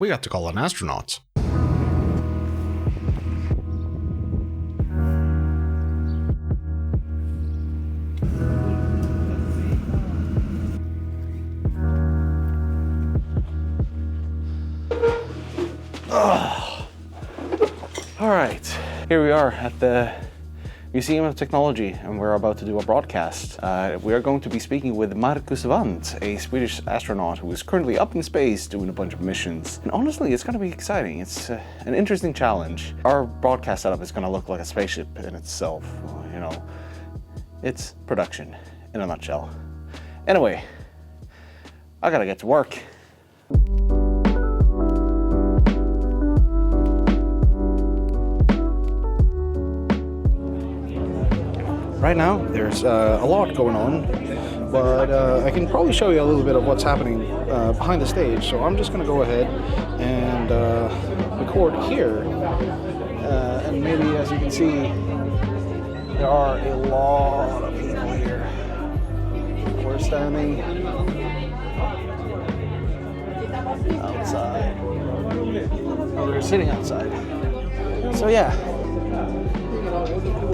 we got to call an astronaut. Alright, here we are at the Museum of Technology, and we're about to do a broadcast. We are going to be speaking with Marcus Wandt, a Swedish astronaut who is currently up in space doing a bunch of missions. And honestly, it's going to be exciting. It's an interesting challenge. Our broadcast setup is going to look like a spaceship in itself. You know, it's production in a nutshell. Anyway, I gotta get to work. Right now, there's a lot going on, but I can probably show you a little bit of what's happening behind the stage. So I'm just going to go ahead and record here. And maybe, as you can see, there are a lot of people here. We're standing outside. Oh, we're sitting outside. So yeah.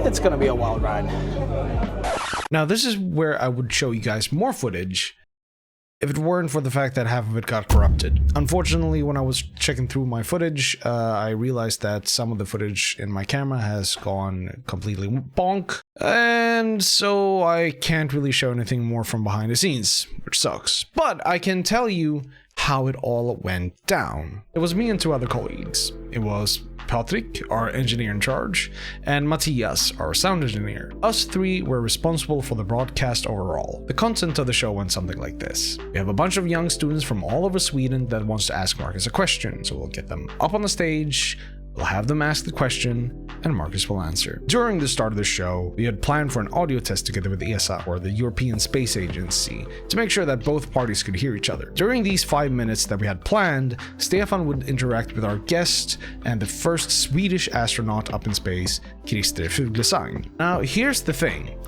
It's gonna be a wild ride. Now this is where I would show you guys more footage if it weren't for the fact that half of it got corrupted. Unfortunately, when I was checking through my footage, I realized that some of the footage in my camera has gone completely bonk, and so I can't really show anything more from behind the scenes, which sucks. But I can tell you how it all went down. It was me and two other colleagues. It was Patrick, our engineer in charge, and Matthias, our sound engineer. Us three were responsible for the broadcast overall. The content of the show went something like this. We have a bunch of young students from all over Sweden that wants to ask Marcus a question, so we'll get them up on the stage, we'll have them ask the question, and Marcus will answer. During the start of the show, we had planned for an audio test together with ESA, or the European Space Agency, to make sure that both parties could hear each other. During these 5 minutes that we had planned, Stefan would interact with our guest and the first Swedish astronaut up in space, Christer Fuglesang. Now, here's the thing.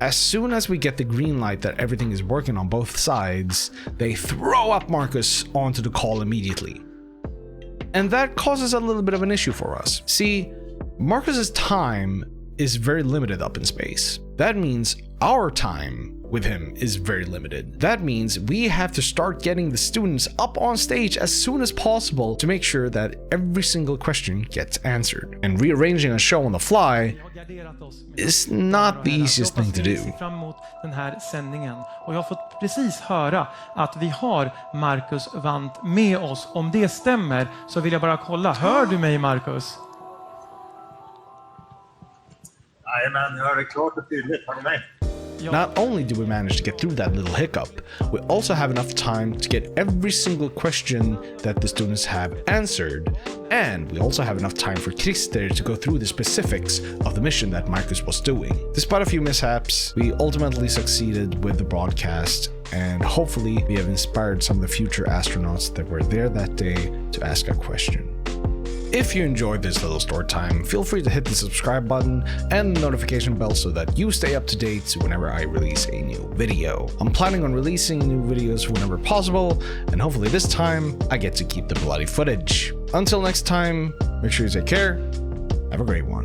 As soon as we get the green light that everything is working on both sides, they throw up Marcus onto the call immediately. And that causes a little bit of an issue for us. See, Marcus's time is very limited up in space. That means our time with him is very limited. That means we have to start getting the students up on stage as soon as possible to make sure that every single question gets answered. And rearranging a show on the fly is not the easiest thing to do. Den här sändningen och jag har fått precis höra att vi har Marcus Wandt med oss. Om det stämmer så vill jag bara kolla. Hör du mig, Marcus? Nej, men jag hör det klart och tydligt. Hör du mig? Not only do we manage to get through that little hiccup, we also have enough time to get every single question that the students have answered, and we also have enough time for Christer to go through the specifics of the mission that Marcus was doing. Despite a few mishaps, we ultimately succeeded with the broadcast, and hopefully we have inspired some of the future astronauts that were there that day to ask a question. If you enjoyed this little story time, feel free to hit the subscribe button and the notification bell so that you stay up to date whenever I release a new video. I'm planning on releasing new videos whenever possible, and hopefully this time I get to keep the bloody footage. Until next time, make sure you take care, have a great one.